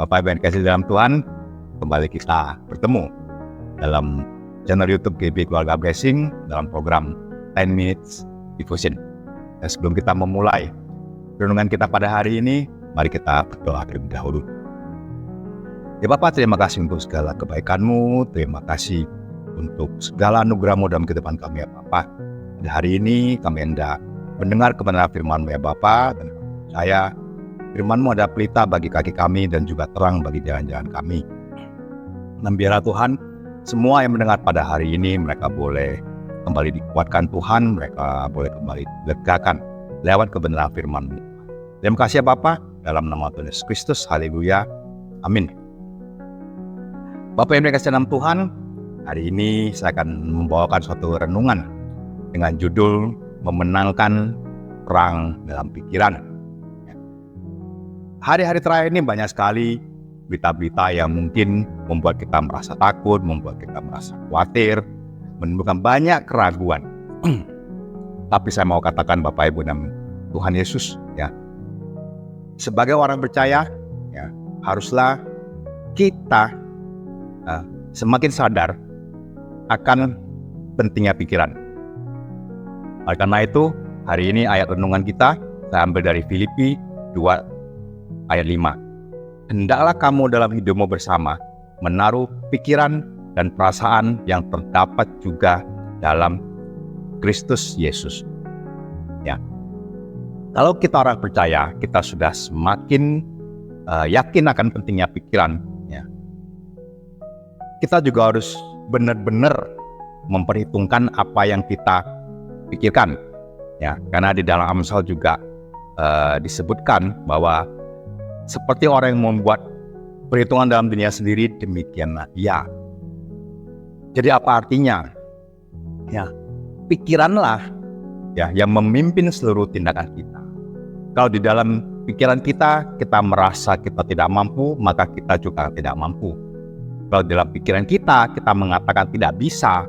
Bapak Ibu yang kasih dalam Tuhan, kembali kita bertemu dalam channel YouTube GB Keluarga Blessing dalam program 10 Minutes Devotion. Dan sebelum kita memulai renungan kita pada hari ini, mari kita berdoa terlebih dahulu. Ya Bapak, terima kasih untuk segala kebaikan-Mu, terima kasih untuk segala anugerah-Mu dalam kehidupan kami ya Bapak. Pada hari ini kami hendak mendengar kebenaran firman-Mu ya Bapak, dan saya firman-Mu adalah pelita bagi kaki kami dan juga terang bagi jalan-jalan kami. Dan biarlah Tuhan, semua yang mendengar pada hari ini mereka boleh kembali dikuatkan Tuhan, mereka boleh kembali dilegakan lewat kebenaran firman-Mu. Terima kasih ya Bapak, dalam nama Tuhan Yesus Kristus, haleluya, amin. Bapak yang dikasihi dalam Tuhan, hari ini saya akan membawakan suatu renungan dengan judul Memenangkan Perang dalam Pikiran. Hari-hari terakhir ini banyak sekali berita-berita yang mungkin membuat kita merasa takut, membuat kita merasa khawatir, menimbulkan banyak keraguan. Tapi saya mau katakan Bapak Ibu dan Tuhan Yesus, ya, sebagai orang percaya, ya, haruslah kita semakin sadar akan pentingnya pikiran. Oleh karena itu, hari ini ayat renungan kita saya ambil dari Filipi 2 ayat 5. Hendaklah kamu dalam hidupmu bersama menaruh pikiran dan perasaan yang terdapat juga dalam Kristus Yesus. Ya. Kalau kita orang percaya, kita sudah semakin yakin akan pentingnya pikiran. Ya. Kita juga harus benar-benar memperhitungkan apa yang kita pikirkan. Ya, karena di dalam Amsal juga disebutkan bahwa seperti orang yang membuat perhitungan dalam dunia sendiri, demikianlah ia. Jadi apa artinya? Ya, pikiranlah ya yang memimpin seluruh tindakan kita. Kalau di dalam pikiran kita merasa kita tidak mampu, maka kita juga tidak mampu. Kalau dalam pikiran kita mengatakan tidak bisa,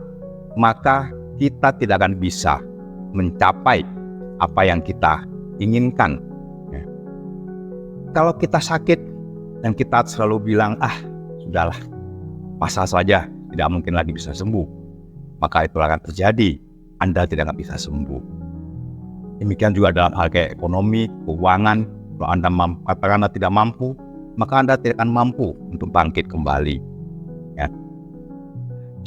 maka kita tidak akan bisa mencapai apa yang kita inginkan. Kalau kita sakit dan kita selalu bilang, sudahlah, pasrah saja, tidak mungkin lagi bisa sembuh, maka itu akan terjadi, Anda tidak akan bisa sembuh. Demikian juga dalam hal kayak ekonomi, keuangan, kalau Anda katakan Anda tidak mampu, maka Anda tidak akan mampu untuk bangkit kembali. Ya.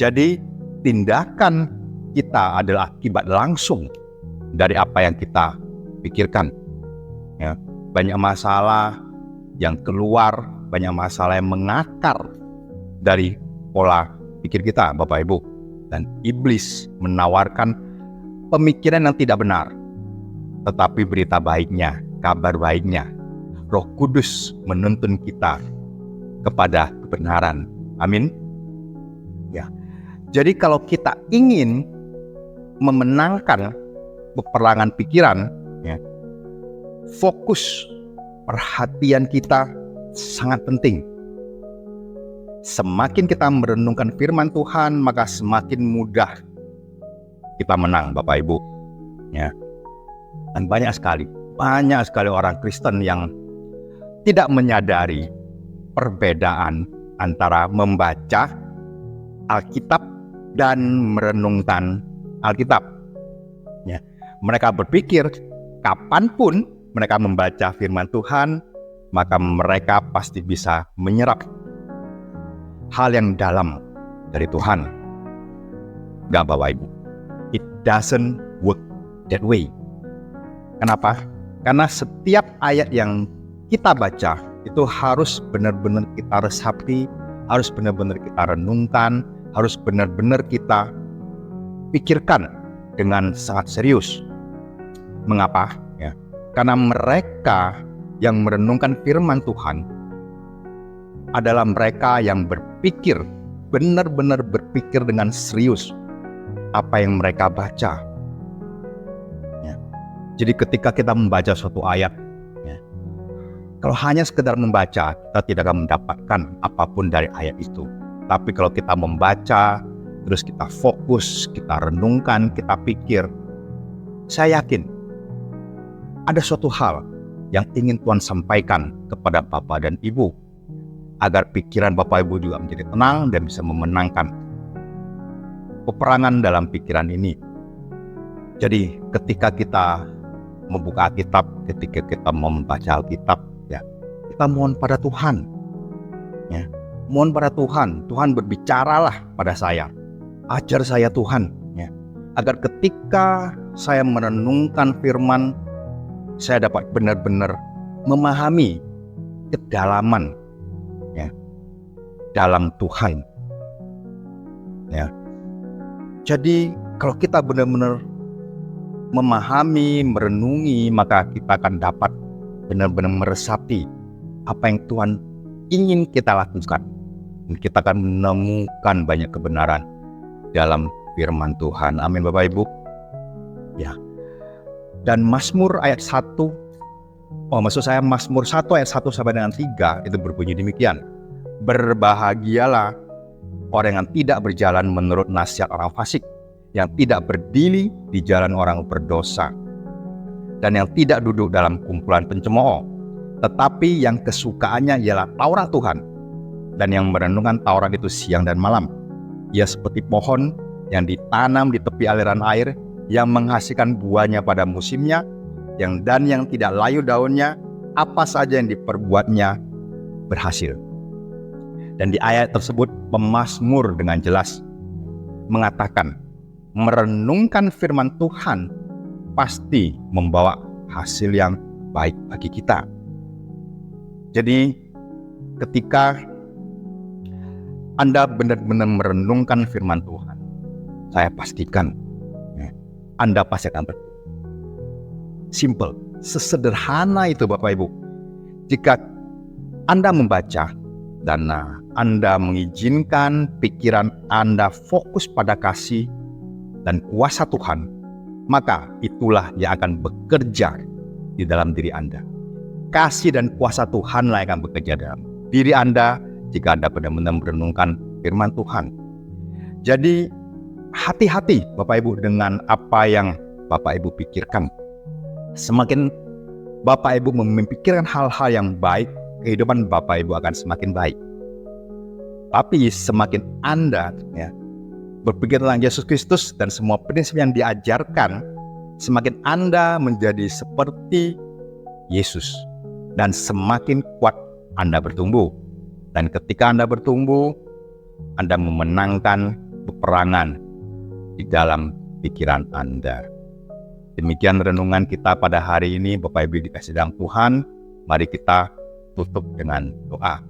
Jadi tindakan kita adalah akibat langsung dari apa yang kita pikirkan. Ya. Banyak masalah yang keluar, banyak masalah yang mengakar dari pola pikir kita, Bapak Ibu. Dan iblis menawarkan pemikiran yang tidak benar. Tetapi berita baiknya, kabar baiknya, Roh Kudus menuntun kita kepada kebenaran. Amin. Ya. Jadi kalau kita ingin memenangkan peperangan pikiran, ya, fokus perhatian kita sangat penting. Semakin kita merenungkan firman Tuhan, maka semakin mudah kita menang, Bapak Ibu. Ya. Dan banyak sekali orang Kristen yang tidak menyadari perbedaan antara membaca Alkitab dan merenungkan Alkitab. Ya. Mereka berpikir kapanpun mereka membaca firman Tuhan, maka mereka pasti bisa menyerap hal yang dalam dari Tuhan. Gak, Bapak Ibu. It doesn't work that way. Kenapa? Karena setiap ayat yang kita baca itu harus benar-benar kita resapi, harus benar-benar kita renungkan, harus benar-benar kita pikirkan dengan sangat serius. Mengapa? Ya. Karena mereka yang merenungkan firman Tuhan adalah mereka yang berpikir, benar-benar berpikir dengan serius apa yang mereka baca. Ya. Jadi ketika kita membaca suatu ayat, ya, kalau hanya sekedar membaca, kita tidak akan mendapatkan apapun dari ayat itu. Tapi kalau kita membaca, terus kita fokus, kita renungkan, kita pikir, saya yakin ada suatu hal yang ingin Tuhan sampaikan kepada Bapak dan Ibu. agar pikiran Bapak Ibu juga menjadi tenang dan bisa memenangkan peperangan dalam pikiran ini. Jadi ketika kita membuka Alkitab, ketika kita membaca Alkitab, ya, kita mohon pada Tuhan, ya, mohon pada Tuhan, Tuhan berbicaralah pada saya, ajar saya Tuhan, ya, agar ketika saya merenungkan firman, saya dapat benar-benar memahami kedalaman, ya, dalam Tuhan, ya. Jadi kalau kita benar-benar memahami, merenungi, maka kita akan dapat benar-benar meresapi apa yang Tuhan ingin kita lakukan. Dan kita akan menemukan banyak kebenaran dalam firman Tuhan. Amin Bapak Ibu. Ya. Dan Mazmur ayat 1, Mazmur 1 ayat 1 sampai dengan 3 itu berbunyi demikian. Berbahagialah orang yang tidak berjalan menurut nasihat orang fasik, yang tidak berdiri di jalan orang berdosa, dan yang tidak duduk dalam kumpulan pencemooh, tetapi yang kesukaannya ialah Taurat Tuhan, dan yang merenungkan Taurat itu siang dan malam. Ia seperti pohon yang ditanam di tepi aliran air, yang menghasilkan buahnya pada musimnya, yang tidak layu daunnya, apa saja yang diperbuatnya berhasil. Dan di ayat tersebut pemazmur dengan jelas mengatakan, merenungkan firman Tuhan pasti membawa hasil yang baik bagi kita. Jadi ketika Anda benar-benar merenungkan firman Tuhan, saya pastikan Anda pasti akan bertumbuh. Simple, sesederhana itu Bapak Ibu. Jika Anda membaca dan Anda mengizinkan pikiran Anda fokus pada kasih dan kuasa Tuhan, maka itulah yang akan bekerja di dalam diri Anda. Kasih dan kuasa Tuhanlah yang akan bekerja dalam diri Anda jika Anda benar-benar merenungkan firman Tuhan. Jadi hati-hati Bapak Ibu dengan apa yang Bapak Ibu pikirkan. Semakin Bapak Ibu memikirkan hal-hal yang baik, kehidupan Bapak Ibu akan semakin baik. Tapi semakin Anda berpikir tentang Yesus Kristus dan semua prinsip yang diajarkan, semakin Anda menjadi seperti Yesus, dan semakin kuat Anda bertumbuh. Dan ketika Anda bertumbuh, Anda memenangkan peperangan di dalam pikiran Anda. Demikian renungan kita pada hari ini, Bapak Ibu dikasih dalam Tuhan. Mari kita tutup dengan doa.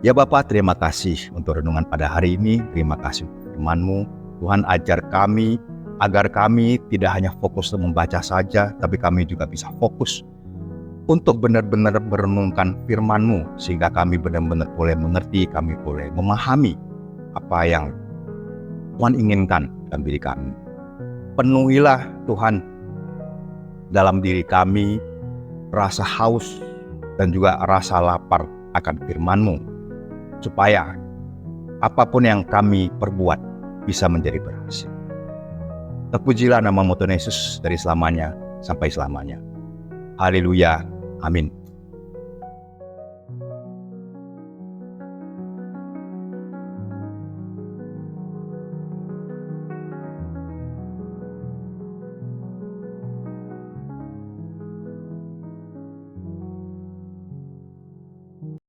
Ya Bapa, terima kasih untuk renungan pada hari ini. Terima kasih untuk firman-Mu. Tuhan ajar kami agar kami tidak hanya fokus untuk membaca saja, tapi kami juga bisa fokus untuk benar-benar merenungkan firman-Mu, sehingga kami benar-benar boleh mengerti, kami boleh memahami apa yang Tuhan inginkan dalam diri kami. Penuhilah Tuhan dalam diri kami rasa haus dan juga rasa lapar akan firman-Mu, supaya apapun yang kami perbuat bisa menjadi berhasil. Terpujilah nama Tuhan Yesus dari selamanya sampai selamanya. Haleluya. Amin.